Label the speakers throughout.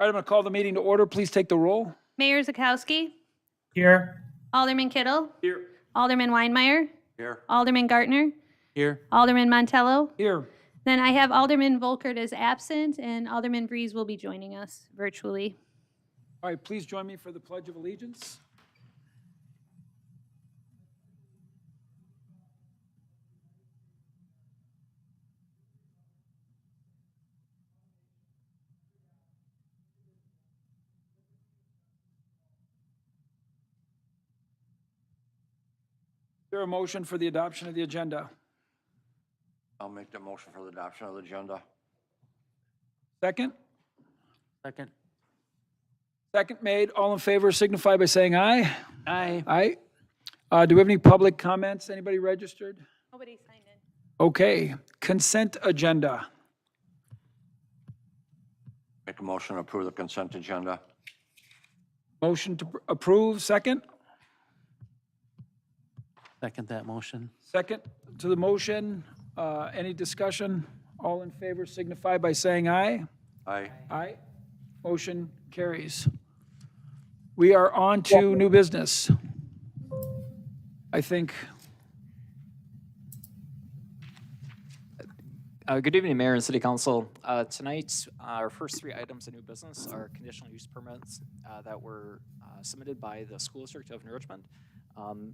Speaker 1: All right, I'm going to call the meeting to order. Please take the roll.
Speaker 2: Mayor Zakowski.
Speaker 3: Here.
Speaker 2: Alderman Kittle.
Speaker 1: Here.
Speaker 2: Alderman Weinmeier.
Speaker 3: Here.
Speaker 2: Alderman Gartner.
Speaker 3: Here.
Speaker 2: Alderman Montello.
Speaker 1: Here.
Speaker 2: Then I have Alderman Volkert is absent, and Alderman Vries will be joining us virtually.
Speaker 1: All right, please join me for the Pledge of Allegiance. Is there a motion for the adoption of the agenda?
Speaker 3: I'll make the motion for the adoption of the agenda.
Speaker 1: Second?
Speaker 3: Second.
Speaker 1: Second made. All in favor signify by saying aye.
Speaker 3: Aye.
Speaker 1: Aye. Do we have any public comments? Anybody registered?
Speaker 2: Nobody signed in.
Speaker 1: Okay. Consent agenda.
Speaker 3: Make a motion to approve the consent agenda.
Speaker 1: Motion to approve, second?
Speaker 4: Second that motion.
Speaker 1: Second to the motion. Any discussion? All in favor signify by saying aye.
Speaker 3: Aye.
Speaker 1: Aye. Motion carries. We are on to new business. I think,
Speaker 5: Good evening, Mayor and City Council. Tonight, our first three items of new business are conditional use permits that were submitted by the School District of New Richmond.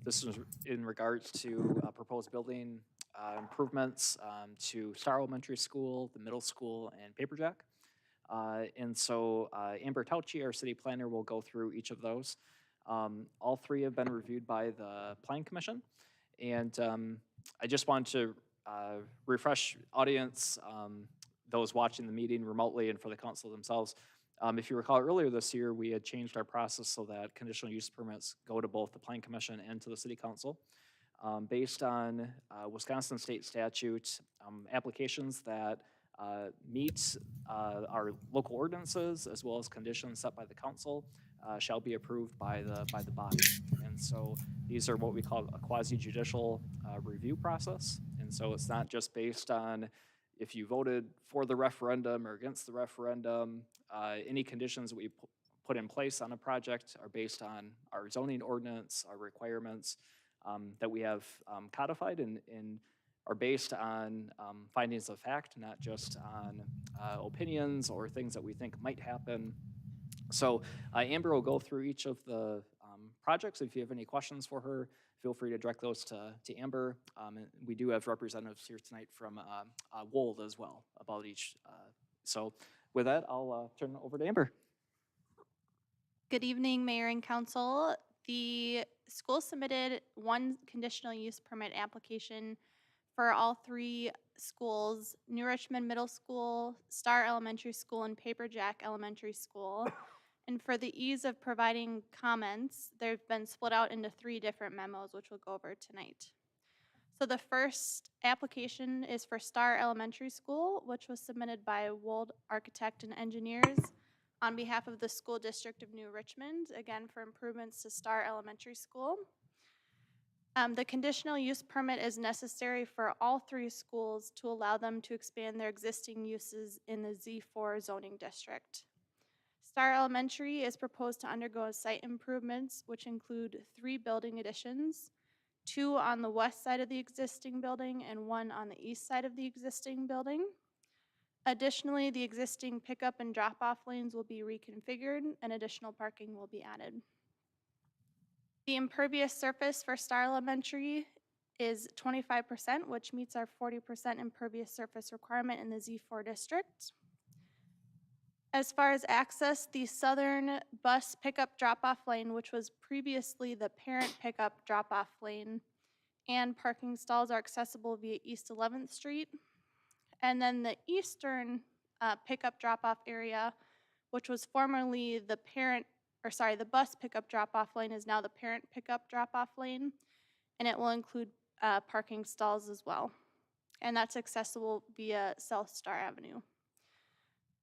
Speaker 5: This is in regards to proposed building improvements to Starr Elementary School, the middle school, and Paperjack. And so Amber Tauchi, our city planner, will go through each of those. All three have been reviewed by the Plan Commission. And I just want to refresh audience, those watching the meeting remotely and for the council themselves. If you recall, earlier this year, we had changed our process so that conditional use permits go to both the Plan Commission and to the City Council. Based on Wisconsin state statute, applications that meet our local ordinances as well as conditions set by the council shall be approved by the body. And so these are what we call a quasi-judicial review process. And so it's not just based on if you voted for the referendum or against the referendum. Any conditions that we put in place on a project are based on our zoning ordinance, our requirements that we have codified and are based on findings of fact, not just on opinions or things that we think might happen. So Amber will go through each of the projects. If you have any questions for her, feel free to direct those to Amber. And we do have representatives here tonight from Wold as well about each. So with that, I'll turn it over to Amber.
Speaker 6: Good evening, Mayor and Council. The school submitted one conditional use permit application for all three schools, New Richmond Middle School, Starr Elementary School, and Paperjack Elementary School. And for the ease of providing comments, they've been split out into three different memos, which we'll go over tonight. So the first application is for Starr Elementary School, which was submitted by Wold Architect and Engineers on behalf of the School District of New Richmond, again for improvements to Starr Elementary School. The conditional use permit is necessary for all three schools to allow them to expand their existing uses in the Z4 zoning district. Starr Elementary is proposed to undergo site improvements, which include 3 building additions, 2 on the west side of the existing building and 1 on the east side of the existing building. Additionally, the existing pickup and drop-off lanes will be reconfigured and additional parking will be added. The impervious surface for Starr Elementary is 25%, which meets our 40% impervious surface requirement in the Z4 district. As far as access, the southern bus pickup drop-off lane, which was previously the parent pickup drop-off lane, and parking stalls are accessible via East 11th Street. And then the eastern pickup drop-off area, which was formerly the the bus pickup drop-off lane, is now the parent pickup drop-off lane, and it will include parking stalls as well. And that's accessible via South Starr Avenue.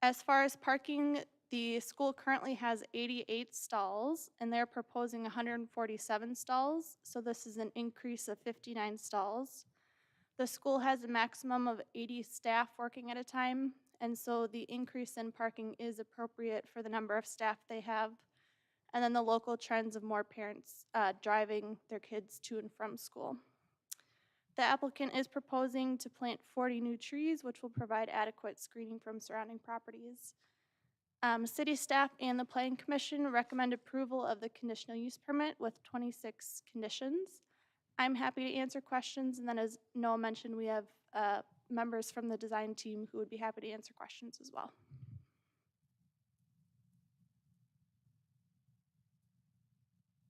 Speaker 6: As far as parking, the school currently has 88 stalls, and they're proposing 147 stalls, so this is an increase of 59 stalls. The school has a maximum of 80 staff working at a time, and so the increase in parking is appropriate for the number of staff they have, and then the local trends of more parents driving their kids to and from school. The applicant is proposing to plant 40 new trees, which will provide adequate screening from surrounding properties. City staff and the Planning Commission recommend approval of the conditional use permit with 26 conditions. I'm happy to answer questions, and then as Noah mentioned, we have members from the design team who would be happy to answer questions as well.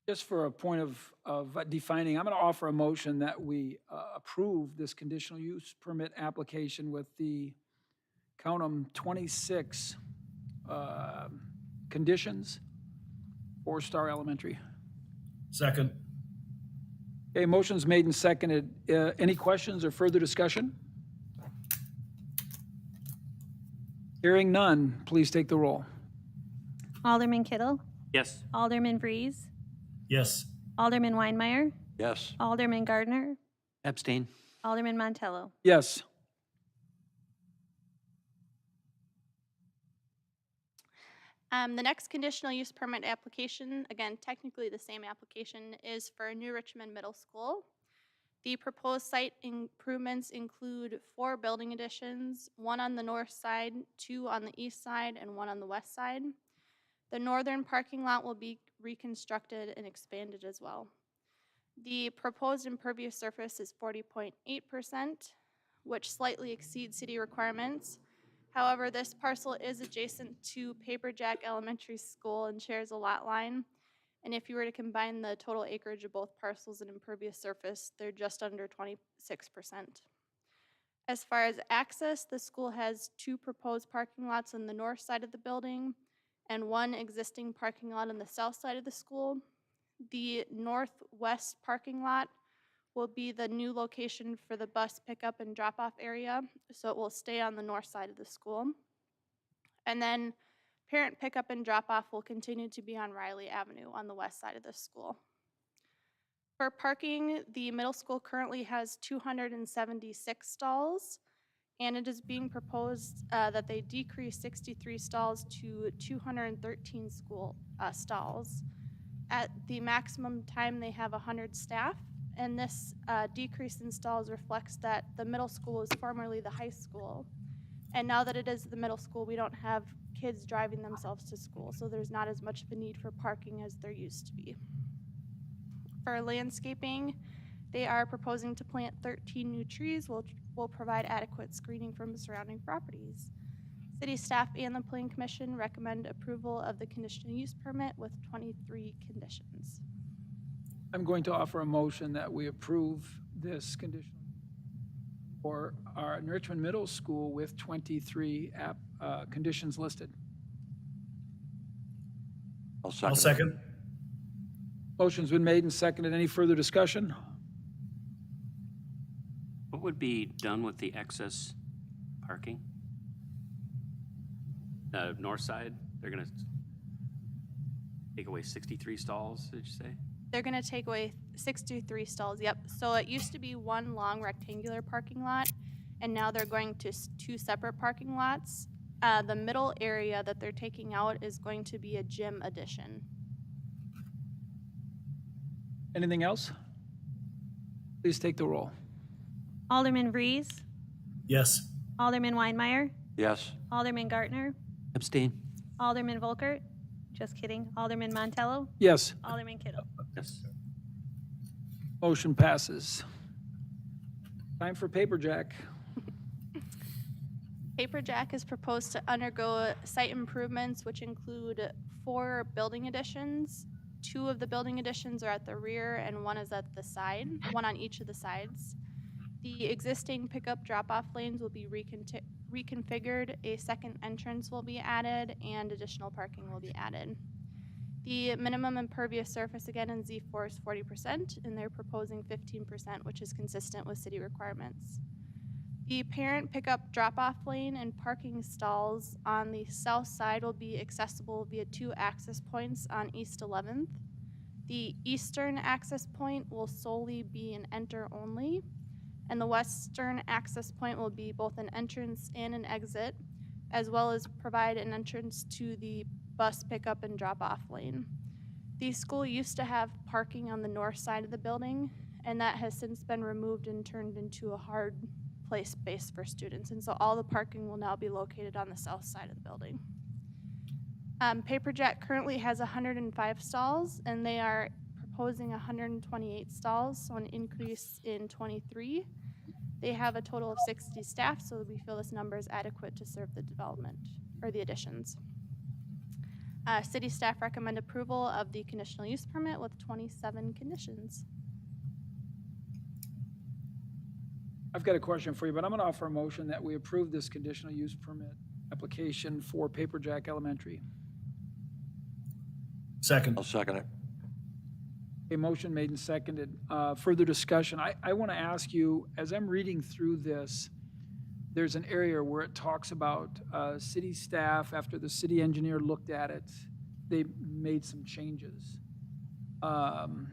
Speaker 1: Just for a point of defining, I'm going to offer a motion that we approve this conditional use permit application with the, count 'em, 26 conditions for Starr Elementary.
Speaker 7: Second.
Speaker 1: Okay, motion's made and seconded. Any questions or further discussion? Hearing none, please take the roll.
Speaker 2: Alderman Kittle,
Speaker 4: Yes.
Speaker 2: Alderman Breeze,
Speaker 7: Yes.
Speaker 2: Alderman Weinmeier,
Speaker 3: Yes.
Speaker 2: Alderman Gardner,
Speaker 4: Abstain.
Speaker 2: Alderman Montello.
Speaker 1: Yes.
Speaker 6: The next conditional use permit application, again, technically the same application, is for New Richmond Middle School. The proposed site improvements include 4 building additions, 1 on the north side, 2 on the east side, and 1 on the west side. The northern parking lot will be reconstructed and expanded as well. The proposed impervious surface is 40.8%, which slightly exceeds city requirements. However, this parcel is adjacent to Paperjack Elementary School and shares a lot line. And if you were to combine the total acreage of both parcels and impervious surface, they're just under 26%. As far as access, the school has 2 proposed parking lots on the north side of the building and 1 existing parking lot on the south side of the school. The northwest parking lot will be the new location for the bus pickup and drop-off area, so it will stay on the north side of the school. And then parent pickup and drop-off will continue to be on Riley Avenue on the west side of the school. For parking, the middle school currently has 276 stalls, and it is being proposed that they decrease 63 stalls to 213 stalls. At the maximum time, they have 100 staff, and this decrease in stalls reflects that the middle school was formerly the high school. And now that it is the middle school, we don't have kids driving themselves to school, so there's not as much of a need for parking as there used to be. For landscaping, they are proposing to plant 13 new trees, which will provide adequate screening from surrounding properties. City staff and the Planning Commission recommend approval of the conditional use permit with 23 conditions.
Speaker 1: I'm going to offer a motion that we approve this condition for our Richmond Middle School with 23 conditions listed.
Speaker 7: I'll second.
Speaker 1: Motion's been made and seconded. Any further discussion?
Speaker 8: What would be done with the excess parking? The north side, they're gonna take away 63 stalls, did you say?
Speaker 6: They're gonna take away 63 stalls, yep. So it used to be 1 long rectangular parking lot, and now they're going to 2 separate parking lots. The middle area that they're taking out is going to be a gym addition.
Speaker 1: Anything else? Please take the roll.
Speaker 2: Alderman Breeze,
Speaker 7: Yes.
Speaker 2: Alderman Weinmeier,
Speaker 3: Yes.
Speaker 2: Alderman Gardner,
Speaker 4: Abstain.
Speaker 2: Alderman Volkert, just kidding, Alderman Montello,
Speaker 1: Yes,
Speaker 2: Alderman Kittle.
Speaker 8: Yes.
Speaker 1: motion passes. Time for Paperjack.
Speaker 6: Paperjack is proposed to undergo site improvements, which include 4 building additions. 2 of the building additions are at the rear and 1 is at the side, 1 on each of the sides. The existing pickup drop-off lanes will be reconfigured, a second entrance will be added, and additional parking will be added. The minimum impervious surface, again, in Z4 is 40%, and they're proposing 15%, which is consistent with city requirements. The parent pickup drop-off lane and parking stalls on the south side will be accessible via 2 access points on East 11th. The eastern access point will solely be an enter only, and the western access point will be both an entrance and an exit, as well as provide an entrance to the bus pickup and drop-off lane. The school used to have parking on the north side of the building, and that has since been removed and turned into a hard play space for students. And so all the parking will now be located on the south side of the building. Paperjet currently has 105 stalls, and they are proposing 128 stalls, so an increase in 23. They have a total of 60 staff, so we feel this number is adequate to serve the development or the additions. City staff recommend approval of the conditional use permit with 27 conditions.
Speaker 1: I've got a question for you, but I'm going to offer a motion that we approve this conditional use permit application for Paperjack Elementary.
Speaker 7: Second.
Speaker 3: I'll second it.
Speaker 1: A motion made and seconded. Further discussion. I want to ask you, as I'm reading through this, there's an area where it talks about city staff, after the city engineer looked at it, they made some changes. I'm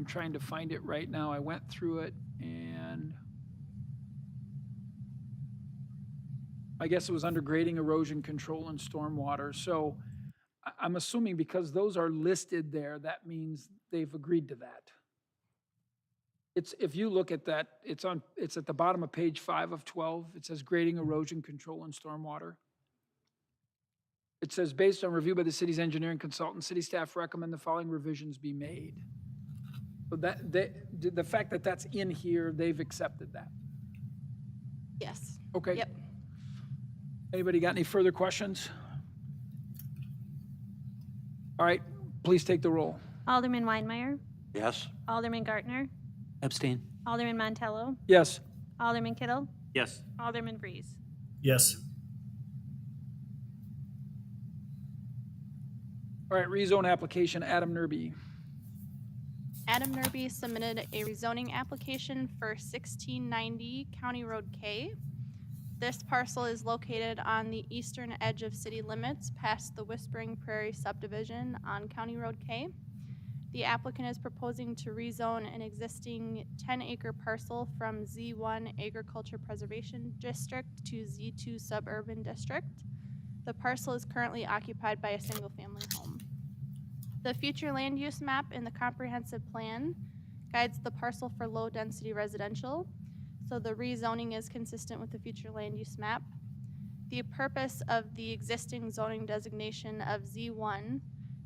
Speaker 1: trying to find it right now. I went through it, and I guess it was under grading, erosion control, and stormwater. So I'm assuming because those are listed there, that means they've agreed to that. It's, if you look at that, it's at the bottom of page 5 of 12. It says grading, erosion control, and stormwater. It says, based on review by the city's engineering consultant, city staff recommend the following revisions be made. So that, the fact that that's in here, they've accepted that.
Speaker 6: Yes.
Speaker 1: Okay.
Speaker 6: Yep.
Speaker 1: Anybody got any further questions? All right, please take the roll.
Speaker 2: Alderman Weinmeier,
Speaker 3: Yes?
Speaker 2: Alderman Gartner,
Speaker 4: Abstain.
Speaker 2: Alderman Montello,
Speaker 1: Yes.
Speaker 2: Alderman Kittle,
Speaker 8: Yes.
Speaker 2: Alderman Breeze.
Speaker 7: Yes.
Speaker 1: All right, rezone application, Adam Nerby.
Speaker 6: Adam Nerby submitted a rezoning application for 1690 County Road K. This parcel is located on the eastern edge of city limits past the Whispering Prairie subdivision on County Road K. The applicant is proposing to rezone an existing 10-acre parcel from Z1 Agriculture Preservation District to Z2 Suburban District. The parcel is currently occupied by a single-family home. The future land use map in the comprehensive plan guides the parcel for low-density residential, so the rezoning is consistent with the future land use map. The purpose of the existing zoning designation of Z1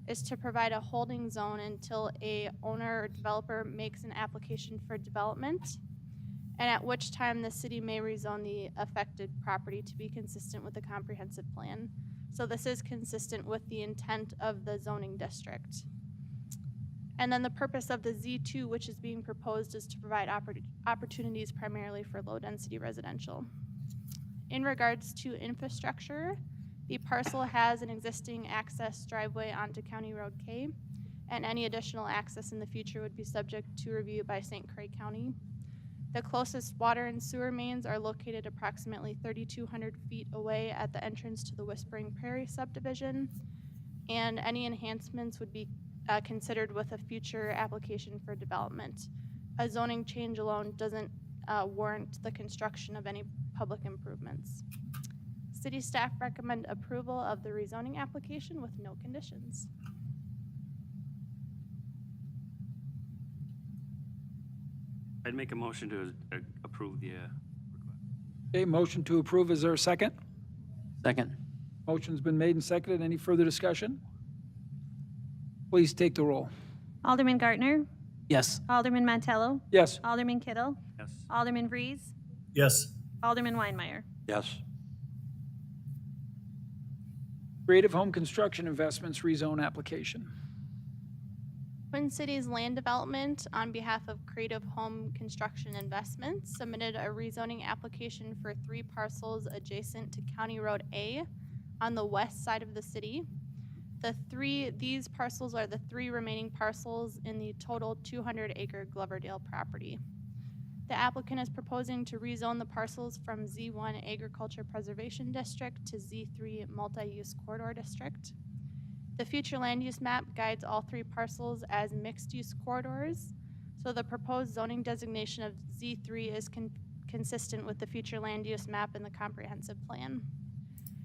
Speaker 6: is to provide a holding zone until a owner or developer makes an application for development, and at which time the city may rezone the affected property to be consistent with the comprehensive plan. So this is consistent with the intent of the zoning district. And then the purpose of the Z2, which is being proposed, is to provide opportunities primarily for low-density residential. In regards to infrastructure, the parcel has an existing access driveway onto County Road K, and any additional access in the future would be subject to review by St. Croix County. The closest water and sewer mains are located approximately 3,200 feet away at the entrance to the Whispering Prairie subdivision, and any enhancements would be considered with a future application for development. A zoning change alone doesn't warrant the construction of any public improvements. City staff recommend approval of the rezoning application with no conditions.
Speaker 8: I'd make a motion to approve the request.
Speaker 1: Okay, motion to approve. Is there a second?
Speaker 4: Second.
Speaker 1: Motion's been made and seconded. Any further discussion? Please take the roll.
Speaker 2: Alderman Gartner,
Speaker 4: Yes.
Speaker 2: Alderman Montello,
Speaker 1: Yes.
Speaker 2: Alderman Kittle,
Speaker 8: Yes.
Speaker 2: Alderman Breeze,
Speaker 7: Yes.
Speaker 2: Alderman Weinmeier.
Speaker 3: Yes?
Speaker 1: Creative Home Construction Investments rezone application.
Speaker 6: Twin Cities Land Development, on behalf of Creative Home Construction Investments, submitted a rezoning application for 3 parcels adjacent to County Road A on the west side of the city. These parcels are the 3 remaining parcels in the total 200-acre Gloverdale property. The applicant is proposing to rezone the parcels from Z1 Agriculture Preservation District to Z3 Multi-Use Corridor District. The future land use map guides all 3 parcels as mixed-use corridors, So the proposed zoning designation of Z3 is consistent with the future land use map and the comprehensive plan.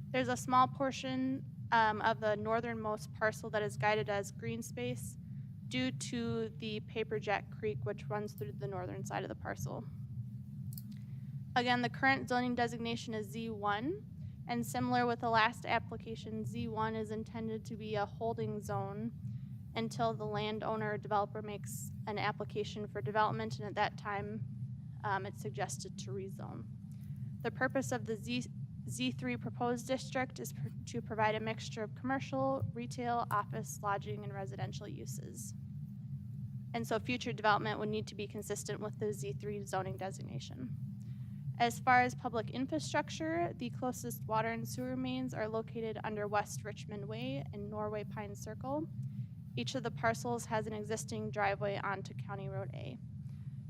Speaker 6: There's a small portion of the northernmost parcel that is guided as green space due to the Paperjack Creek, which runs through the northern side of the parcel. Again, the current zoning designation is Z1, and similar with the last application, Z1 is intended to be a holding zone until the landowner or developer makes an application for development, and at that time, it's suggested to rezone. The purpose of the Z3 proposed district is to provide a mixture of commercial, retail, office, lodging, and residential uses. And so future development would need to be consistent with the Z3 zoning designation. As far as public infrastructure, the closest water and sewer mains are located under West Richmond Way and Norway Pine Circle. Each of the parcels has an existing driveway onto County Road A.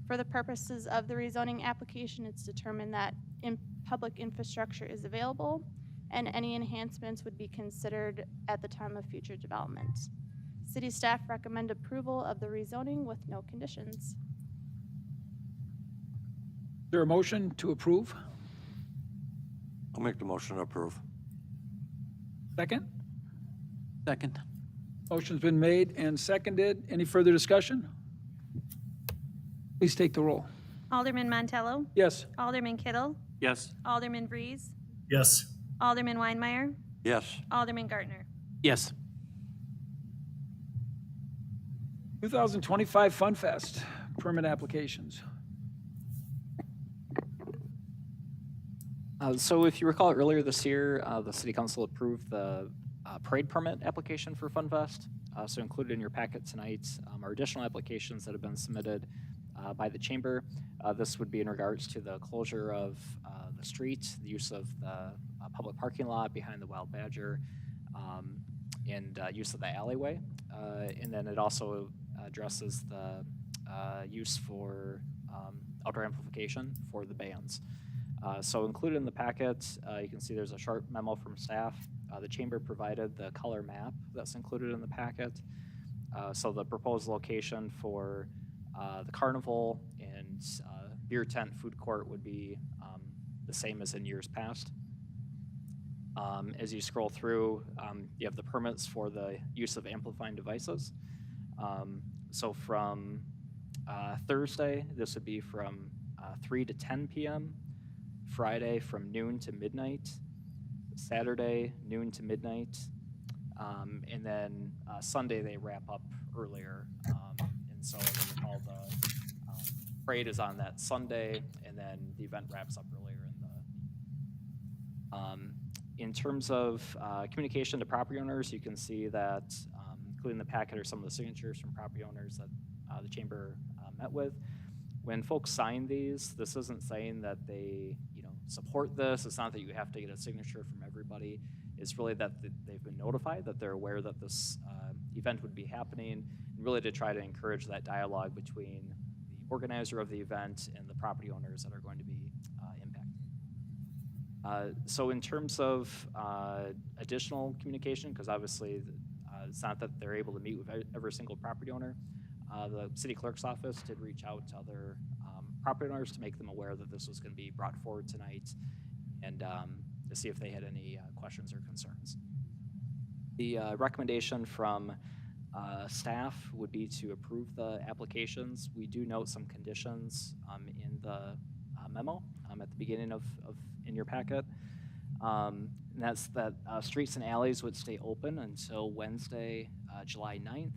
Speaker 6: For the purposes of the rezoning application, it's determined that public infrastructure is available and any enhancements would be considered at the time of future development. City staff recommend approval of the rezoning with no conditions.
Speaker 1: Is there a motion to approve?
Speaker 3: I'll make the motion to approve.
Speaker 1: Second?
Speaker 4: Second.
Speaker 1: Motion's been made and seconded. Any further discussion? Please take the roll.
Speaker 2: Alderman Montello,
Speaker 1: Yes.
Speaker 2: Alderman Kittle,
Speaker 8: Yes.
Speaker 2: Alderman Breeze,
Speaker 7: Yes.
Speaker 2: Alderman Weinmeier,
Speaker 3: Yes.
Speaker 2: Alderman Gartner.
Speaker 4: Yes.
Speaker 1: 2025 Fun Fest permit applications.
Speaker 5: So if you recall earlier this year, the city council approved the parade permit application for FunFest. So included in your packet tonight are additional applications that have been submitted by the chamber. This would be in regards to the closure of the street, the use of the public parking lot behind the Wild Badger, and use of the alleyway. And then it also addresses the use for outdoor amplification for the bands. So included in the packet, you can see there's a short memo from staff. The chamber provided the color map that's included in the packet. So the proposed location for the carnival and beer tent food court would be the same as in years past. As you scroll through, you have the permits for the use of amplifying devices. So from Thursday, this would be from 3 to 10 p.m., Friday from noon to midnight, Saturday noon to midnight, and then Sunday they wrap up earlier. And so what we call the parade is on that Sunday, and then the event wraps up earlier in terms of communication to property owners, you can see that including the packet are some of the signatures from property owners that the chamber met with. When folks sign these, this isn't saying that they support this. It's not that you have to get a signature from everybody. It's really that they've been notified, that they're aware that this event would be happening, and really to try to encourage that dialogue between the organizer of the event and the property owners that are going to be impacted. So in terms of additional communication, because obviously it's not that they're able to meet with every single property owner, the city clerk's office did reach out to other property owners to make them aware that this was going to be brought forward tonight and to see if they had any questions or concerns. The recommendation from staff would be to approve the applications. We do note some conditions in the memo at the beginning of in your packet. And that's that streets and alleys would stay open until Wednesday, July 9th.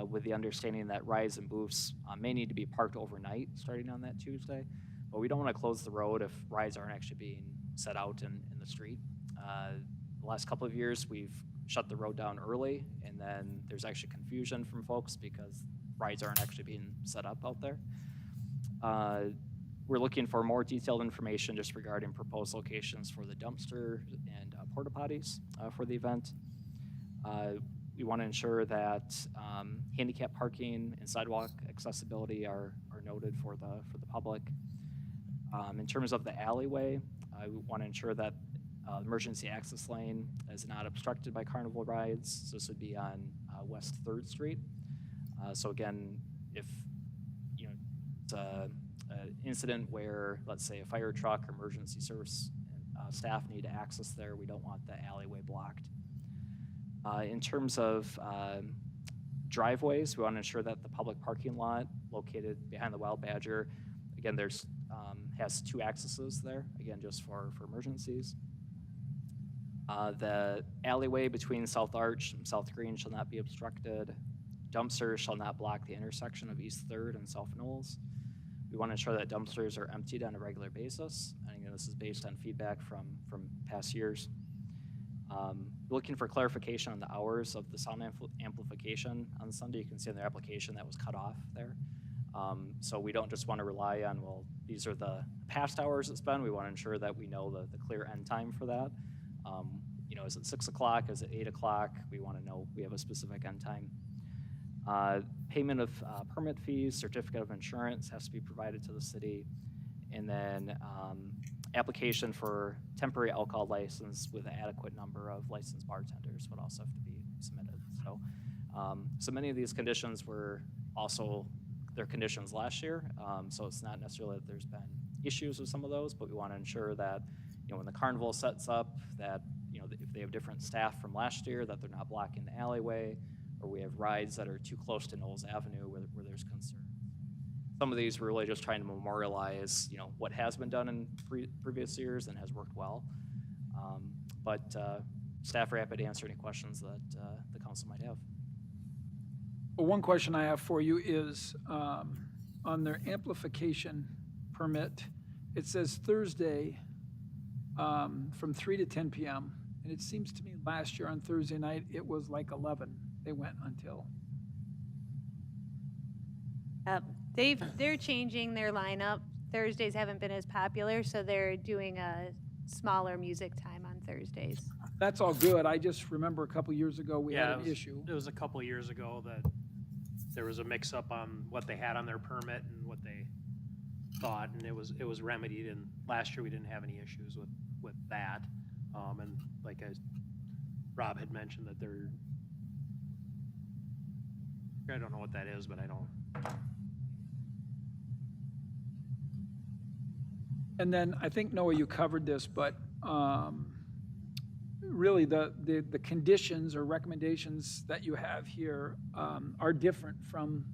Speaker 5: With the understanding that rides and booths may need to be parked overnight starting on that Tuesday. But we don't want to close the road if rides aren't actually being set out in the street. The last couple of years, we've shut the road down early, and then there's actually confusion from folks because rides aren't actually being set up out there. We're looking for more detailed information just regarding proposed locations for the dumpster and porta potties for the event. We want to ensure that handicap parking and sidewalk accessibility are noted for the public. In terms of the alleyway, we want to ensure that emergency access lane is not obstructed by carnival rides. So this would be on West 3rd Street. So again, if an incident where, let's say, a fire truck or emergency service staff need to access there, we don't want the alleyway blocked. In terms of driveways, we want to ensure that the public parking lot located behind the Wild Badger, again, there's has 2 accesses there, again, just for emergencies. The alleyway between South Arch and South Green shall not be obstructed. Dumpsters shall not block the intersection of East 3rd and South Knowles. We want to ensure that dumpsters are emptied on a regular basis. And again, this is based on feedback from past years. Looking for clarification on the hours of the sound amplification on Sunday. You can see in their application that was cut off there. So we don't just want to rely on, well, these are the past hours it's been. We want to ensure that we know the clear end time for that. You know, is it 6 o'clock? Is it 8 o'clock? We want to know we have a specific end time. Payment of permit fees, certificate of insurance has to be provided to the city. And then application for temporary alcohol license with an adequate number of licensed bartenders would also have to be submitted. So many of these conditions were also their conditions last year. So it's not necessarily that there's been issues with some of those, but we want to ensure that, you know, when the carnival sets up, that, you know, if they have different staff from last year, that they're not blocking the alleyway, or we have rides that are too close to Knowles Avenue where there's concern. Some of these we're really just trying to memorialize, you know, what has been done in previous years and has worked well. But staff are happy to answer any questions that the council might have.
Speaker 1: Well, one question I have for you is on their amplification permit, it says Thursday from 3 to 10 p.m. And it seems to me last year on Thursday night, it was like 11. They went until.
Speaker 2: They're changing their lineup. Thursdays haven't been as popular, so they're doing a smaller music time on Thursdays.
Speaker 1: That's all good. I just remember a couple years ago we had an issue.
Speaker 9: It was a couple of years ago that there was a mix-up on what they had on their permit and what they thought, and it was remedied. And last year we didn't have any issues with that. And like Rob had mentioned, that I don't know what that is, but I don't.
Speaker 1: And then I think, Noah, you covered this, but really the conditions or recommendations that you have here are different from,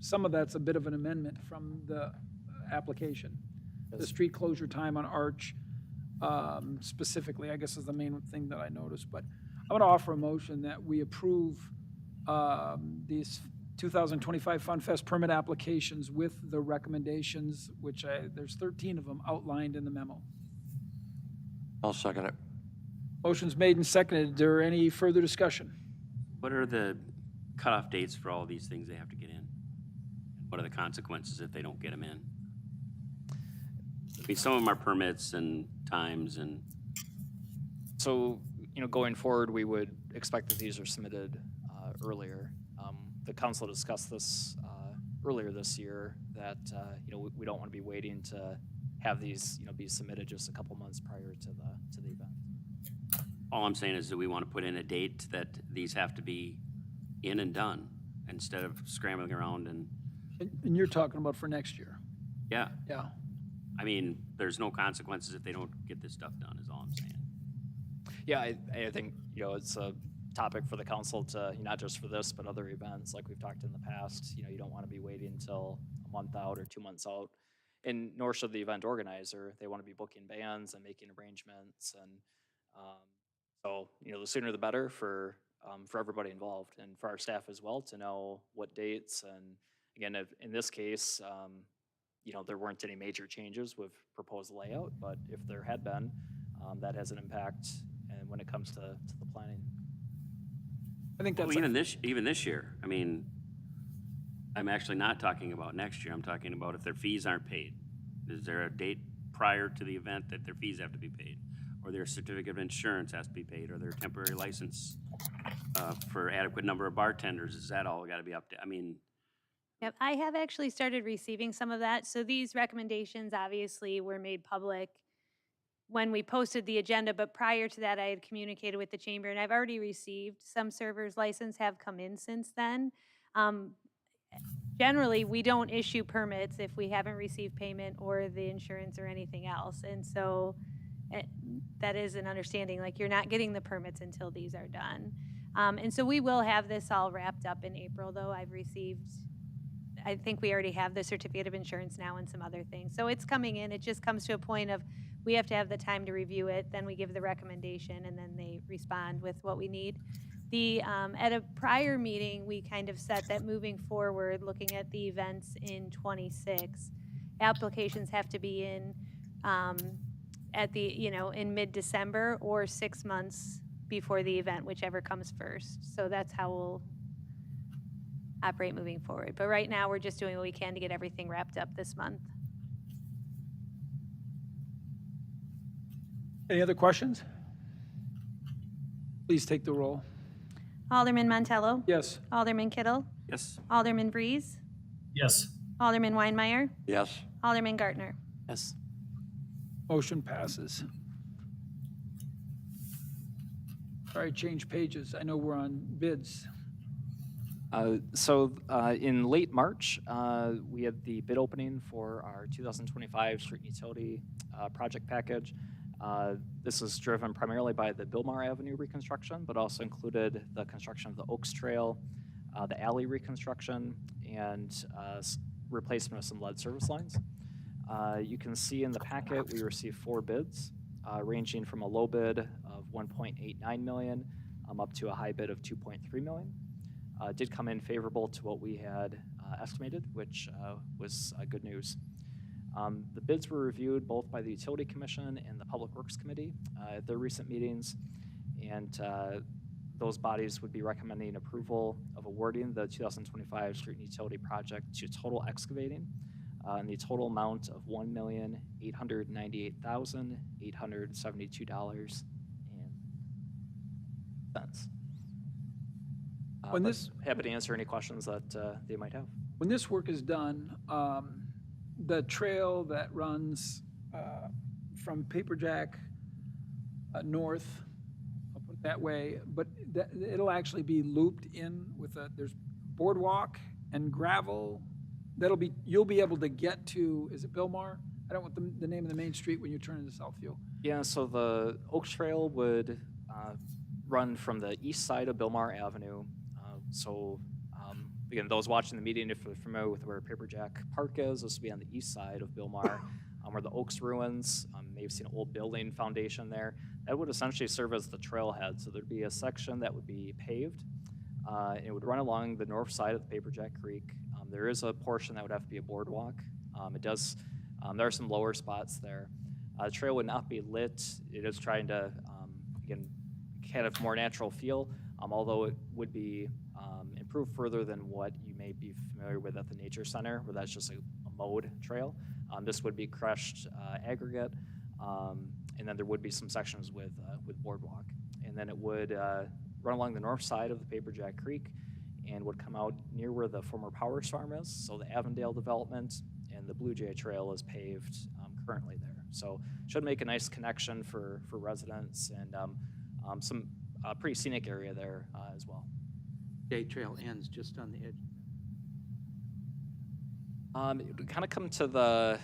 Speaker 1: some of that's a bit of an amendment from the application. The street closure time on Arch specifically, I guess, is the main thing that I noticed. But I'm going to offer a motion that we approve these 2025 Fun Fest permit applications with the recommendations, which there's 13 of them outlined in the memo.
Speaker 3: I'll second it.
Speaker 1: Motion's made and seconded. Is there any further discussion?
Speaker 8: What are the cutoff dates for all these things they have to get in? What are the consequences if they don't get them in? I mean, some of them are permits and times and.
Speaker 5: So, you know, going forward, we would expect that these are submitted earlier. The council discussed this earlier this year, that you know, we don't want to be waiting to have these, you know, be submitted just a couple months prior to the event.
Speaker 8: All I'm saying is that we want to put in a date that these have to be in and done instead of scrambling around and.
Speaker 1: And you're talking about for next year?
Speaker 8: Yeah.
Speaker 1: Yeah.
Speaker 8: I mean, there's no consequences if they don't get this stuff done, is all I'm saying.
Speaker 5: Yeah, I think, you know, it's a topic for the council to, not just for this, but other events like we've talked in the past. You know, you don't want to be waiting until a month out or 2 months out. And nor should the event organizer. They want to be booking bands and making arrangements. And so, you know, the sooner the better for everybody involved and for our staff as well to know what dates. And again, in this case, you know, there weren't any major changes with proposed layout, but if there had been, that has an impact and when it comes to the planning.
Speaker 1: I think that's.
Speaker 8: Well, even this year, I mean, I'm actually not talking about next year. I'm talking about if their fees aren't paid. Is there a date prior to the event that their fees have to be paid? Or their certificate of insurance has to be paid, or their temporary license for adequate number of bartenders? Is that all got to be up to, I mean.
Speaker 2: Yep, I have actually started receiving some of that. So these recommendations obviously were made public when we posted the agenda, but prior to that, I had communicated with the chamber, and I've already received some servers' license have come in since then. generally, we don't issue permits if we haven't received payment or the insurance or anything else. And so that is an understanding, like you're not getting the permits until these are done. And so we will have this all wrapped up in April, though. I think we already have the certificate of insurance now and some other things. So it's coming in. It just comes to a point of we have to have the time to review it, then we give the recommendation, and then they respond with what we need. At a prior meeting, we kind of set that moving forward, looking at the events in '26, applications have to be in in mid-December or 6 months before the event, whichever comes first. So that's how we'll operate moving forward. But right now, we're just doing what we can to get everything wrapped up this month.
Speaker 1: Any other questions? Please take the roll.
Speaker 2: Alderman Montello?
Speaker 1: Yes.
Speaker 2: Alderman Kittle?
Speaker 8: Yes.
Speaker 2: Alderman Breeze?
Speaker 7: Yes.
Speaker 2: Alderman Weinmeier?
Speaker 3: Yes.
Speaker 2: Alderman Gartner?
Speaker 4: Yes.
Speaker 1: Motion passes. All right, change pages. I know we're on bids.
Speaker 5: In late March, we had the bid opening for our 2025 street and utility project package. This was driven primarily by the Bilmar Avenue reconstruction, but also included the construction of the Oaks Trail, the alley reconstruction, and replacement of some lead service lines. You can see in the packet we received 4 bids, ranging from a low bid of $1.89 million up to a high bid of $2.3 million. Did come in favorable to what we had estimated, which was good news. The bids were reviewed both by the Utility Commission and the Public Works Committee at their recent meetings, and those bodies would be recommending approval of awarding the 2025 street and utility project to Total Excavating in the total amount of $1,898,872.00.
Speaker 1: When this-
Speaker 5: Happy to answer any questions that they might have.
Speaker 1: When this work is done, the trail that runs from Paperjack north, I'll put it that way, but it'll actually be looped in with there's boardwalk and gravel. You'll be able to get to, is it Bilmar? I don't want the name of the main street when you turn into Southfield.
Speaker 5: Yeah, so the Oaks Trail would run from the east side of Bilmar Avenue. Again, those watching the meeting, if you're familiar with where Paperjack Park is, this will be on the east side of Bilmar, where the Oaks ruins. Maybe you've seen an old building foundation there. That would essentially serve as the trailhead. So there'd be a section that would be paved. It would run along the north side of the Paperjack Creek. There is a portion that would have to be a boardwalk. There are some lower spots there. The trail would not be lit. It is trying to, again, kind of more natural feel, although it would be improved further than what you may be familiar with at the Nature Center, where that's just a mowed trail. This would be crushed aggregate, and then there would be some sections with boardwalk. And then it would run along the north side of the Paperjack Creek and would come out near where the former power farm is, so the Avondale development, and the Blue Jay Trail is paved currently there. So should make a nice connection for residents and some pretty scenic area there as well.
Speaker 4: Day trail ends just on the edge.
Speaker 5: It would kind of come to the,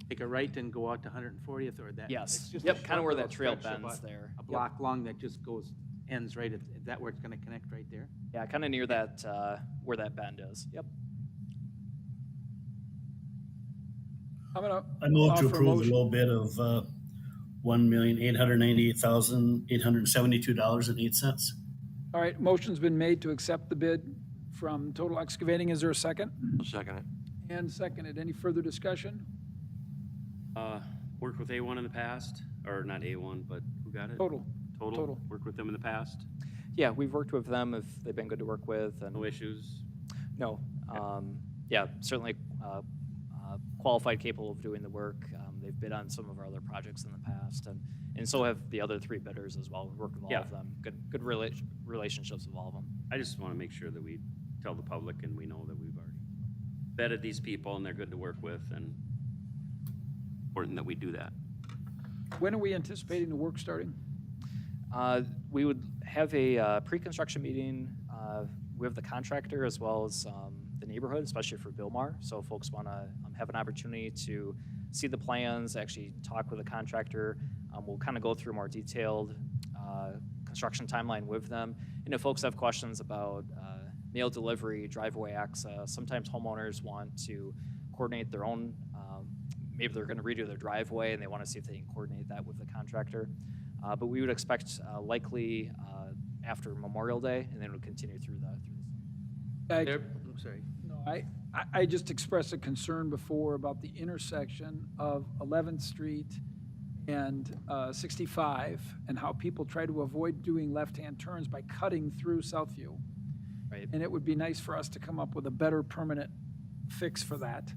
Speaker 4: Take a right and go out to 140th or that?
Speaker 5: yes,
Speaker 4: it's just a
Speaker 5: yep, kind
Speaker 4: short
Speaker 5: of where
Speaker 4: little
Speaker 5: that trail
Speaker 4: stretch of
Speaker 5: bends there.
Speaker 4: A
Speaker 5: Yep.
Speaker 4: block long that just ends right at, is that where it's gonna connect right there?
Speaker 5: Yeah, kind of near that, where that bend is. Yep.
Speaker 1: I'm gonna
Speaker 7: I move to
Speaker 1: offer a
Speaker 7: approve the
Speaker 1: motion.
Speaker 7: low bid of $1,898,872.08.
Speaker 1: All right, motion's been made to accept the bid from Total Excavating. Is there a second?
Speaker 3: I'll second it.
Speaker 1: And seconded. Any further discussion?
Speaker 8: Worked with A1 in the past, or not A1, but who got it?
Speaker 1: Total.
Speaker 8: Total. Worked with them in the past.
Speaker 5: Yeah, we've worked with them if they've been good to work with. And
Speaker 8: No issues.
Speaker 5: no, yeah, certainly qualified, capable of doing the work. They've bid on some of our other projects in the past, and so have the other 3 bidders as well. We've worked with all of them. Good relationships with all of them.
Speaker 8: I just want to make sure that we tell the public and we know that we've already vetted these people and they're good to work with, and important that we do that.
Speaker 1: When are we anticipating the work starting?
Speaker 5: We would have a pre-construction meeting. We have the contractor as well as neighborhood, especially for Bilmar. So if folks want to have an opportunity to see the plans, actually talk with a contractor, we'll kind of go through a more detailed construction timeline with them. And if folks have questions about mail delivery, driveway access, sometimes homeowners want to coordinate their own, maybe they're going to redo their driveway and they want to see if they can coordinate that with the contractor. But we would expect likely after Memorial Day, and then it would continue through the
Speaker 4: I'm sorry.
Speaker 1: No, I just expressed a concern before about the intersection of 11th Street and 65 and how people try to avoid doing left-hand turns by cutting through Southview.
Speaker 5: right.
Speaker 1: And it would be nice for us to come up with a better permanent fix for that.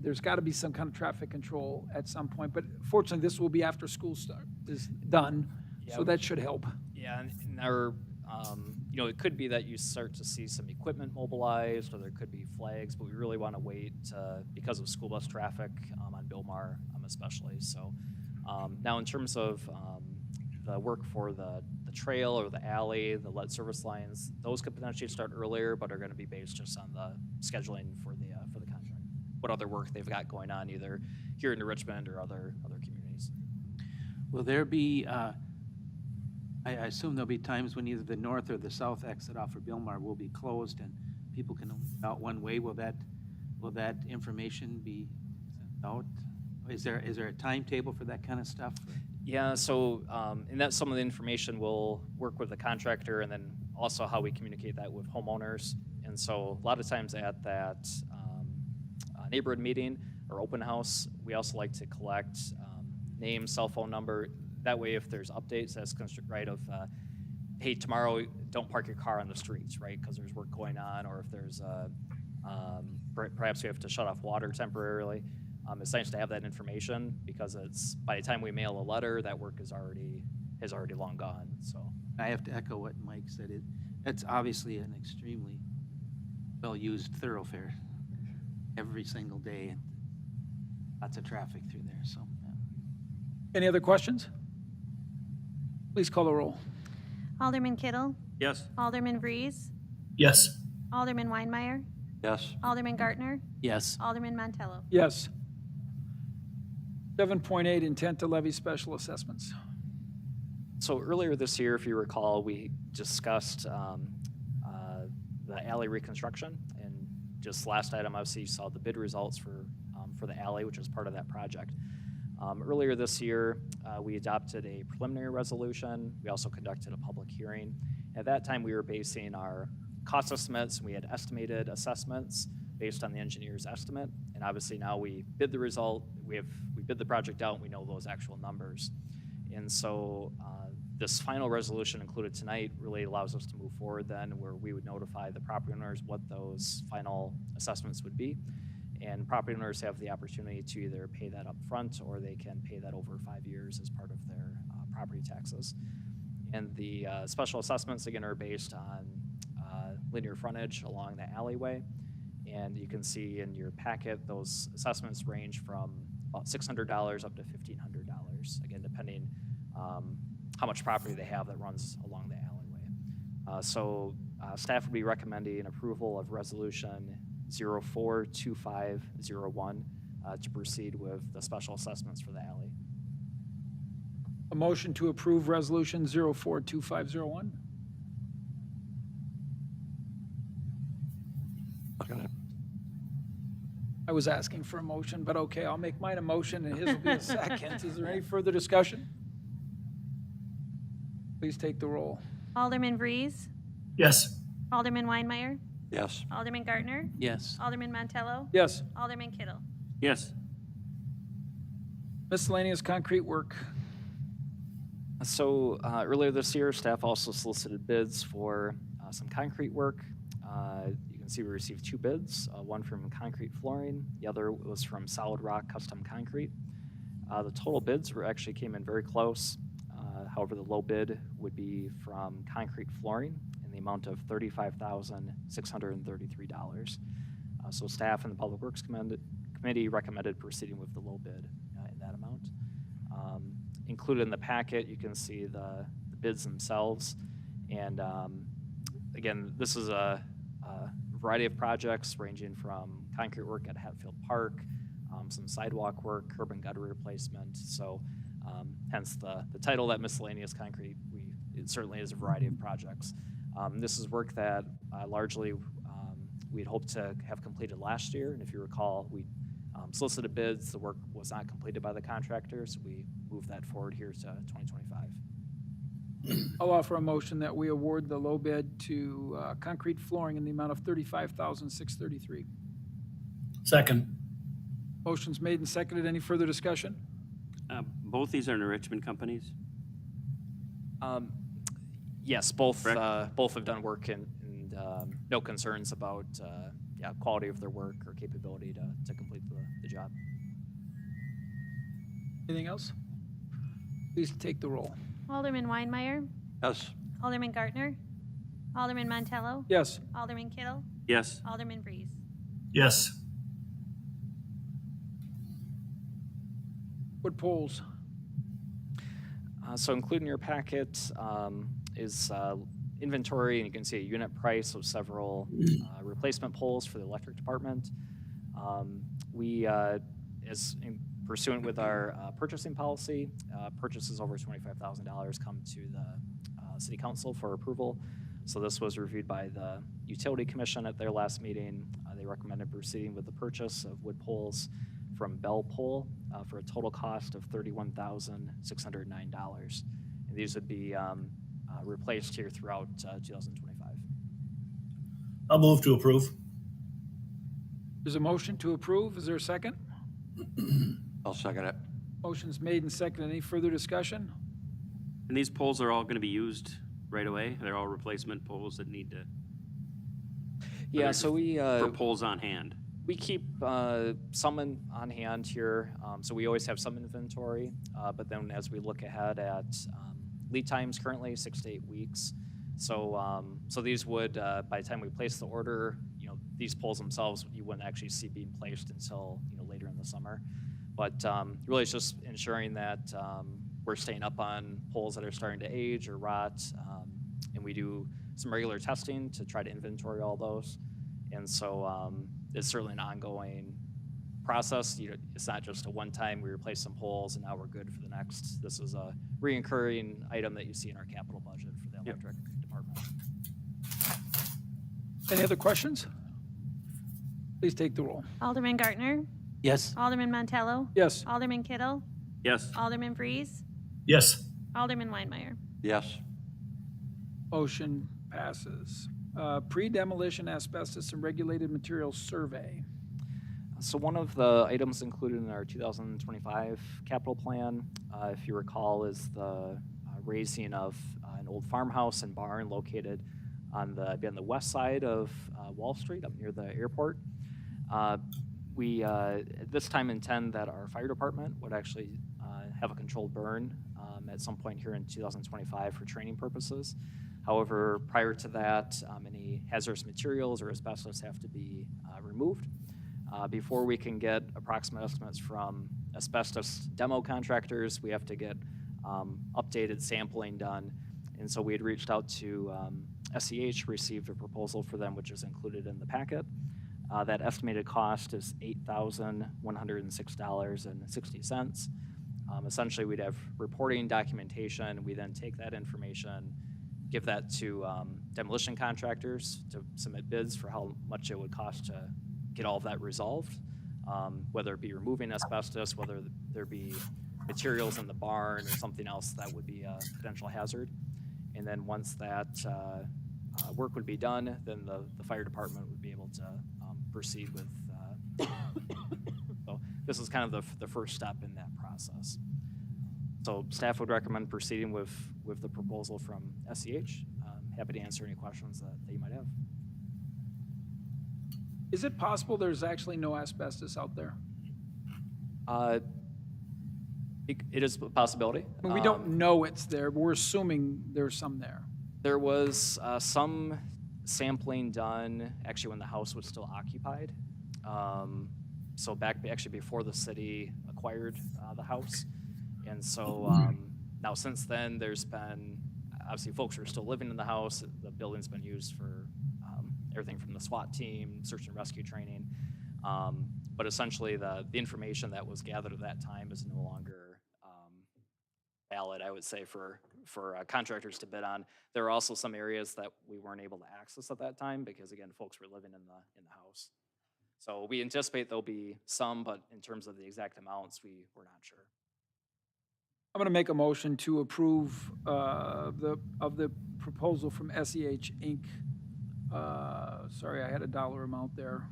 Speaker 1: There's got to be some kind of traffic control at some point, but fortunately, this will be after school is done,
Speaker 5: Yeah,
Speaker 1: so that should help.
Speaker 5: Yeah, and our, it could be that you start to see some equipment mobilized, or there could be flags, but we really want to wait because of school bus traffic on Bilmar especially. So now in terms of the work for the trail or the alley, the lead service lines, those could potentially start earlier, but are going to be based just on the scheduling for the contract. What other work they've got going on, either here in Richmond or other communities.
Speaker 4: Will there be, I assume there'll be times when either the north or the south exit off of Bilmar will be closed and people can only get out one way. Will that information be sent out? Is there a timetable for that kind of stuff?
Speaker 5: Yeah, so, and that's some of the information we'll work with the contractor, and then also how we communicate that with homeowners. And so a lot of times at that neighborhood meeting or open house, we also like to collect name, cell phone number. That way, if there's updates, that's right of, hey, tomorrow don't park your car on the streets, right? Because there's work going on, or if there's perhaps we have to shut off water temporarily. It's nice to have that information because it's by the time we mail a letter, that work is already long gone. So
Speaker 4: I have to echo what Mike said. It's obviously an extremely well-used thoroughfare every single day, and lots of traffic through there. So, yeah.
Speaker 1: Any other questions? Please call the roll.
Speaker 2: Alderman Kittle,
Speaker 8: Yes.
Speaker 2: Alderman Vreese,
Speaker 7: Yes.
Speaker 2: Alderman Weinmeier,
Speaker 3: Yes.
Speaker 2: Alderman Gartner,
Speaker 4: Yes.
Speaker 2: Alderman Montello.
Speaker 1: Yes. 7.8, intent to levy special assessments.
Speaker 5: So earlier this year, if you recall, we discussed the alley reconstruction, and just last item, obviously, you saw the bid results for the alley, which is part of that project. Earlier this year, we adopted a preliminary resolution. We also conducted a public hearing. At that time, we were basing our cost estimates. We had estimated assessments based on the engineer's estimate, and obviously now we bid the result. We bid the project out, and we know those actual numbers. And so this final resolution included tonight really allows us to move forward then, where we would notify the property owners what those final assessments would be. And property owners have the opportunity to either pay that up front or they can pay that over 5 years as part of their property taxes. And the special assessments, again, are based on linear frontage along the alleyway. And you can see in your packet, those assessments range from about $600 up to $1,500, again, depending how much property they have that runs along the alleyway. So staff would be recommending approval of resolution 042501 to proceed with the special assessments for the alley.
Speaker 1: A motion to approve resolution 042501. I was asking for a motion, but okay, I'll make mine a motion and his will be a second. Is there any further discussion? Please take the roll.
Speaker 2: Alderman Vreese,
Speaker 7: Yes.
Speaker 2: Alderman Weinmeier,
Speaker 3: Yes.
Speaker 2: Alderman Gartner,
Speaker 4: Yes.
Speaker 2: Alderman Montello,
Speaker 1: Yes.
Speaker 2: Alderman Kittle.
Speaker 8: Yes.
Speaker 1: Miscellaneous concrete work.
Speaker 5: So earlier this year, staff also solicited bids for some concrete work. You can see we received 2 bids, one from concrete flooring, the other was from solid rock custom concrete. The total bids actually came in very close. However, the low bid would be from concrete flooring in the amount of $35,633. So staff and the Public Works Committee recommended proceeding with the low bid in that amount. Included in the packet, you can see the bids themselves. And again, this is a variety of projects ranging from concrete work at Hatfield Park, some sidewalk work, curb and gutter replacement. So hence the title, that miscellaneous concrete. It certainly is a variety of projects. This is work that largely we'd hoped to have completed last year. And if you recall, we solicited bids. The work was not completed by the contractor, so we moved that forward here to 2025.
Speaker 1: I'll offer a motion that we award the low bid to concrete flooring in the amount of $35,633.
Speaker 7: Second.
Speaker 1: Motion's made and seconded. Any further discussion?
Speaker 8: Both these are Richmond companies?
Speaker 5: Yes, both
Speaker 8: Correct.
Speaker 5: both have done work and no concerns about quality of their work or capability to complete the job.
Speaker 1: Anything else? Please take the roll.
Speaker 2: Alderman Weinmeier,
Speaker 3: Yes.
Speaker 2: Alderman Gartner, Alderman Montello,
Speaker 1: Yes.
Speaker 2: Alderman Kittle,
Speaker 8: Yes.
Speaker 2: Alderman Breeze.
Speaker 7: Yes.
Speaker 1: Wood poles.
Speaker 5: So included in your packet is inventory, and you can see a unit price of several replacement poles for the electric department. We, pursuant with our purchasing policy, purchases over $25,000 come to the City Council for approval. So this was reviewed by the Utility Commission at their last meeting. They recommended proceeding with the purchase of wood poles from Bell Pole for a total cost of $31,609. And these would be replaced here throughout 2025.
Speaker 7: I'll move to approve.
Speaker 1: There's a motion to approve. Is there a second?
Speaker 3: I'll second it.
Speaker 1: Motion's made and seconded. Any further discussion?
Speaker 8: And these poles are all going to be used right away? They're all replacement poles that need to,
Speaker 5: Yeah, so we
Speaker 8: for poles on hand?
Speaker 5: we keep some on hand here, so we always have some inventory. But then as we look ahead at lead times currently 6 to 8 weeks, so these would by the time we place the order, these poles themselves you wouldn't actually see being placed until later in the summer. But really, it's just ensuring that we're staying up on poles that are starting to age or rot, and we do some regular testing to try to inventory all those. And so it's certainly an ongoing process. It's not just a one-time we replace some poles and now we're good for the next. This is a reoccurring item that you see in our capital budget for the electric department.
Speaker 1: Any other questions? Please take the roll.
Speaker 2: Alderman Gartner,
Speaker 4: Yes.
Speaker 2: Alderman Montello,
Speaker 1: Yes.
Speaker 2: Alderman Kittle,
Speaker 8: Yes.
Speaker 2: Alderman Breeze,
Speaker 7: Yes.
Speaker 2: Alderman Weinmeier.
Speaker 3: Yes.
Speaker 1: Motion passes. Pre-demolition asbestos and regulated materials survey.
Speaker 5: So one of the items included in our 2025 capital plan, if you recall, is the raising of an old farmhouse and barn located on the west side of Wall Street, up near the airport. We at this time intend that our fire department would actually have a controlled burn at some point here in 2025 for training purposes. However, prior to that, any hazardous materials or asbestos have to be removed. Before we can get approximate estimates from asbestos demo contractors, we have to get updated sampling done. And so we had reached out to SEH, received a proposal for them, which is included in the packet. That estimated cost is $8,106.60. Essentially, we'd have reporting documentation. We then take that information, give that to demolition contractors to submit bids for how much it would cost to get all of that resolved, whether it be removing asbestos, whether there be materials in the barn or something else that would be a potential hazard. And then once that work would be done, then the fire department would be able to proceed with. So this is kind of the first step in that process. So staff would recommend proceeding with the proposal from SEH. Happy to answer any questions that you might have.
Speaker 1: Is it possible there's actually no asbestos out there?
Speaker 5: It is a possibility.
Speaker 1: I mean, we don't know it's there, but we're assuming there's some there.
Speaker 5: There was some sampling done actually when the house was still occupied. So back actually before the city acquired the house. And so now since then, there's been, obviously folks are still living in the house. The building's been used for everything from the SWAT team, search and rescue training. But essentially, the information that was gathered at that time is no longer valid, I would say, for contractors to bid on. There are also some areas that we weren't able to access at that time because, again, folks were living in the house. So we anticipate there'll be some, but in terms of the exact amounts, we're not sure.
Speaker 1: I'm going to make a motion to approve the proposal from SEH Inc. Sorry, I had a dollar amount there.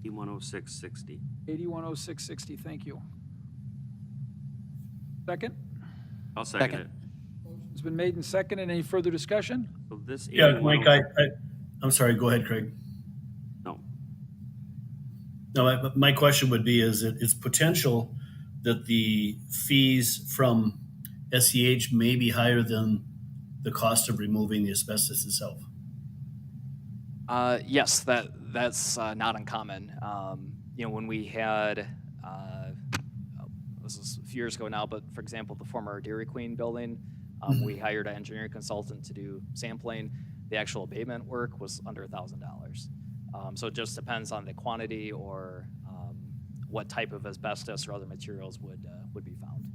Speaker 8: 810660.
Speaker 1: 810660, thank you. Second?
Speaker 8: I'll second it.
Speaker 1: It's been made and seconded. Any further discussion?
Speaker 8: So this
Speaker 7: Yeah, Mike,
Speaker 8: 8106
Speaker 7: I'm sorry, go ahead, Craig.
Speaker 8: No.
Speaker 7: No, my question would be, is it's potential that the fees from SEH may be higher than the cost of removing the asbestos itself?
Speaker 5: Yes, that's not uncommon. When we had, this was a few years ago now, but for example, the former Dairy Queen building, we hired an engineering consultant to do sampling. The actual abatement work was under $1,000. So it just depends on the quantity or what type of asbestos or other materials would be found.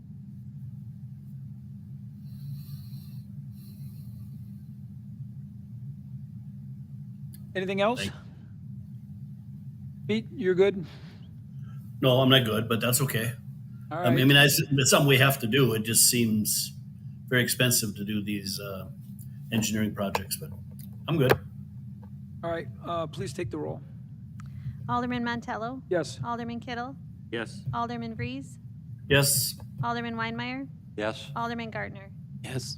Speaker 1: Anything else? Pete, you're good?
Speaker 7: No, I'm not good, but that's okay.
Speaker 1: All
Speaker 7: I
Speaker 1: right.
Speaker 7: mean, it's something we have to do. It just seems very expensive to do these engineering projects, but I'm good.
Speaker 1: All right, please take the roll.
Speaker 2: Alderman Montello,
Speaker 1: Yes.
Speaker 2: Alderman Kittle,
Speaker 8: Yes.
Speaker 2: Alderman Vries,
Speaker 7: Yes,
Speaker 2: Alderman Weinmeier,
Speaker 3: Yes.
Speaker 2: Alderman Gardner.
Speaker 4: Yes.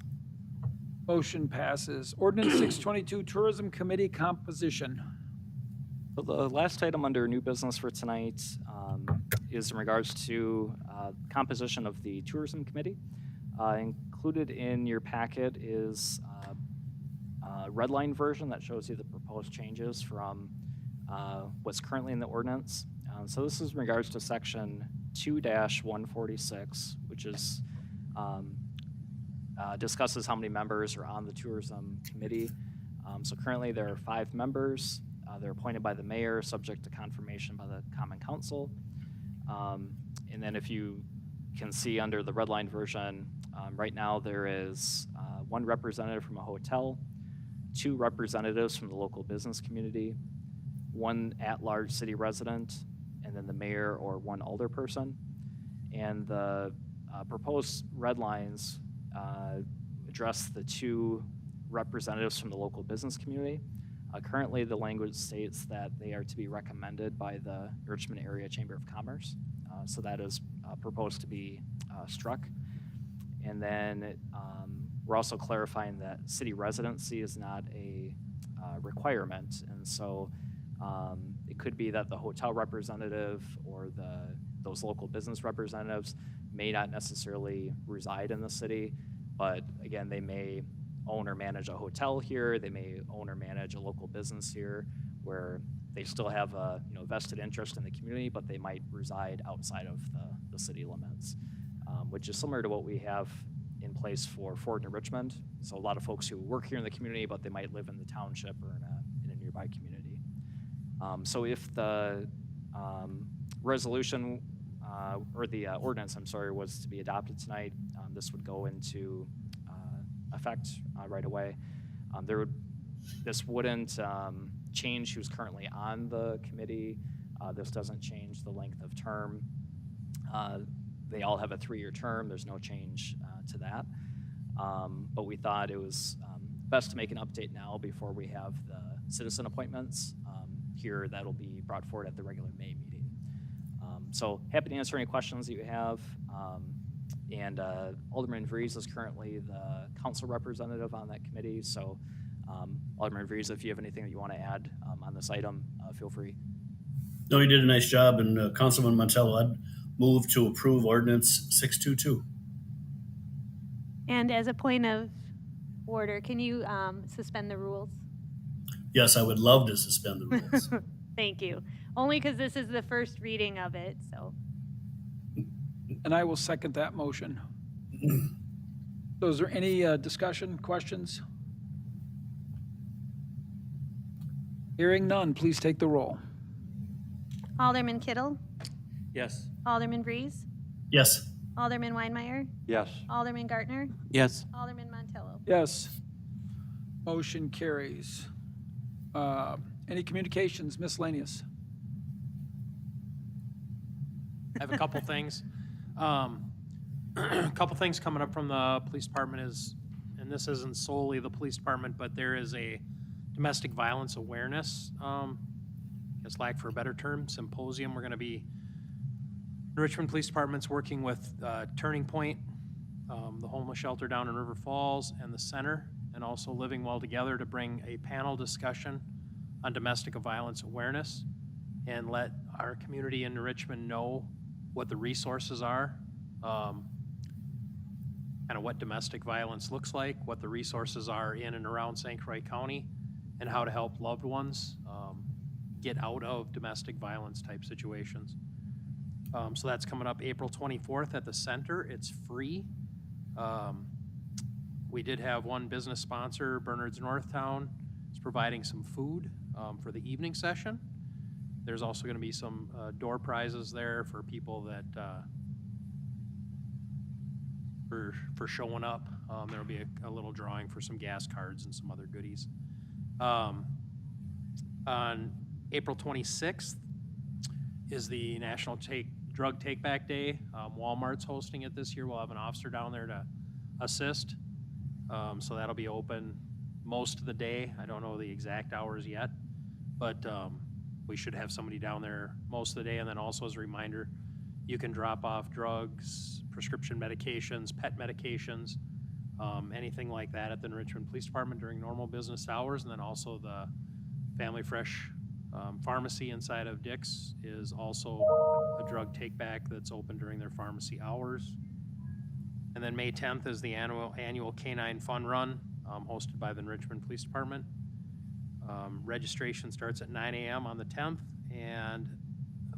Speaker 1: Motion passes. Ordinance 622, Tourism Committee composition.
Speaker 5: So the last item under new business for tonight is in regards to composition of the tourism committee. Included in your packet is a red line version that shows you the proposed changes from what's currently in the ordinance. So this is in regards to section 2-146, which is discusses how many members are on the tourism committee. So currently there are 5 members. They're appointed by the mayor, subject to confirmation by the common council. And then if you can see under the red line version, right now there is 1 representative from a hotel, 2 representatives from the local business community, 1 at-large city resident, and then the mayor or 1 alderperson. And the proposed red lines address the 2 representatives from the local business community. Currently, the language states that they are to be recommended by the Richmond Area Chamber of Commerce. So that is proposed to be struck. And then we're also clarifying that city residency is not a requirement. And so it could be that the hotel representative or those local business representatives may not necessarily reside in the city, but again, they may own or manage a hotel here. They may own or manage a local business here, where they still have a vested interest in the community, but they might reside outside of the city limits, which is similar to what we have in place for Ford and Richmond. So a lot of folks who work here in the community, but they might live in the township or in a nearby community. So if the resolution or the ordinance, I'm sorry, was to be adopted tonight, this would go into effect right away. This wouldn't change who's currently on the committee. This doesn't change the length of term. They all have a 3-year term. There's no change to that. But we thought it was best to make an update now before we have the citizen appointments here. That'll be brought forward at the regular May meeting. So happy to answer any questions that you have. And Alderman Vries is currently the council representative on that committee. So Alderman Vries, if you have anything that you want to add on this item, feel free.
Speaker 7: no, you did a nice job, and Councilman Montello, I'd move to approve ordinance 622.
Speaker 2: And as a point of order, can you suspend the rules?
Speaker 7: Yes, I would love to suspend the rules.
Speaker 2: Thank you. Only because this is the first reading of it, so.
Speaker 1: And I will second that motion. So is there any discussion, questions? Hearing none, please take the roll.
Speaker 2: Alderman Kittle,
Speaker 8: Yes.
Speaker 2: Alderman Breeze,
Speaker 7: Yes.
Speaker 2: Alderman Weinmeier,
Speaker 3: Yes.
Speaker 2: Alderman Gartner,
Speaker 4: Yes.
Speaker 2: Alderman Montello.
Speaker 1: Yes. Motion carries. Any communications miscellaneous?
Speaker 9: I have a couple things. A couple things coming up from the police department is, and this isn't solely the police department, but there is a domestic violence awareness, I guess lack for a better term, symposium. We're going to be, the Richmond Police Department's working with Turning Point, the homeless shelter down in River Falls, and the center, and also Living Well Together to bring a panel discussion on domestic violence awareness and let our community in Richmond know what the resources are, kind of what domestic violence looks like, what the resources are in and around St. Croix County, and how to help loved ones get out of domestic violence type situations. So that's coming up April 24th at the center. It's free. We did have one business sponsor, Bernard's Northtown, is providing some food for the evening session. There's also going to be some door prizes there for people that for showing up. There'll be a little drawing for some gas cards and some other goodies. On April 26th is the National Drug Take Back Day. Walmart's hosting it this year. We'll have an officer down there to assist. So that'll be open most of the day. I don't know the exact hours yet, but we should have somebody down there most of the day. And then also as a reminder, you can drop off drugs, prescription medications, pet medications, anything like that at the Richmond Police Department during normal business hours. And then also the Family Fresh pharmacy inside of Dick's is also a drug take back that's open during their pharmacy hours. And then May 10th is the annual Canine Fun Run hosted by the Richmond Police Department. Registration starts at 9 a.m. on the 10th and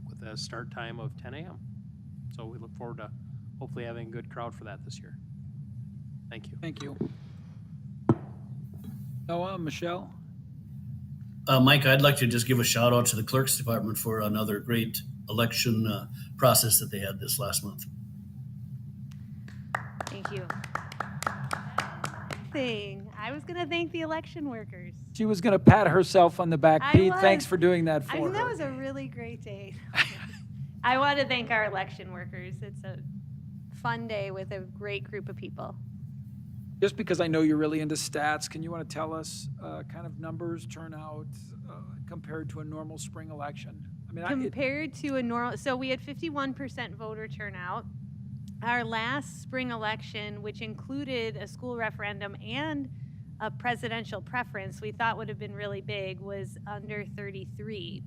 Speaker 9: with a start time of 10 a.m. So we look forward to hopefully having a good crowd for that this year. Thank you.
Speaker 1: Thank you. Noah, Michelle?
Speaker 7: Mike, I'd like to just give a shout out to the clerk's department for another great election process that they had this last month.
Speaker 2: Thank you. I was going to thank the election workers.
Speaker 1: She was going to pat herself on the back.
Speaker 2: I
Speaker 1: Pete,
Speaker 2: was.
Speaker 1: thanks for doing that
Speaker 2: I
Speaker 1: for
Speaker 2: think that
Speaker 1: her.
Speaker 2: was a really great day. I want to thank our election workers. It's a fun day with a great group of people.
Speaker 1: Just because I know you're really into stats, can you want to tell us kind of numbers, turnout, compared to a normal spring election? I mean,
Speaker 2: Compared to a normal, so we had 51% voter turnout. Our last spring election, which included a school referendum and a presidential preference, we thought would have been really big, was under 33%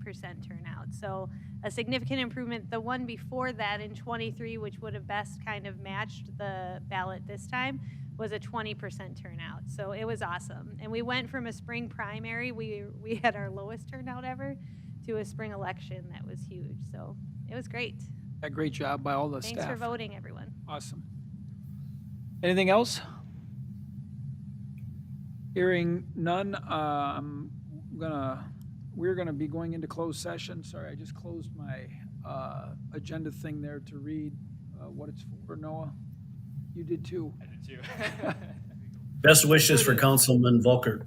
Speaker 2: turnout. So a significant improvement. The one before that in 23, which would have best kind of matched the ballot this time, was a 20% turnout. So it was awesome. And we went from a spring primary, we had our lowest turnout ever, to a spring election that was huge. So it was great.
Speaker 1: a great job by all the staff.
Speaker 2: Thanks for voting, everyone.
Speaker 1: Awesome. Anything else? Hearing none, we're gonna be going into closed session. Sorry, I just closed my agenda thing there to read what it's for. Noah, you did too.
Speaker 5: I did too.
Speaker 7: Best wishes for Councilman Volkert.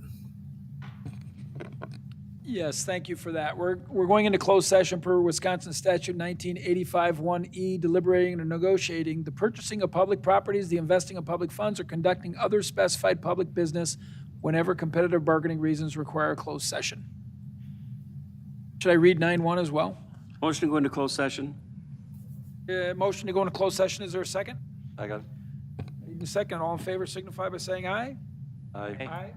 Speaker 1: Yes, thank you for that. We're going into closed session per Wisconsin Statute 1985 1E, deliberating and negotiating the purchasing of public properties, the investing of public funds, or conducting other specified public business whenever competitive bargaining reasons require a closed session. Should I read 9-1 as well?
Speaker 8: Motion to go into closed session?
Speaker 1: Motion to go into closed session. Is there a second?
Speaker 3: Second.
Speaker 1: Need a second. All in favor signify by saying aye.
Speaker 3: Aye.
Speaker 1: Aye.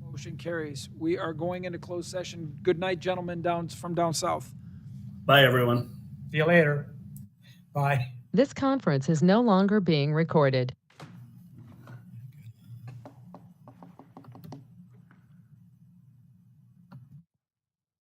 Speaker 1: Motion carries. We are going into closed session. Good night, gentlemen from down south.
Speaker 7: Bye, everyone.
Speaker 10: See you later. Bye.
Speaker 11: This conference is no longer being recorded.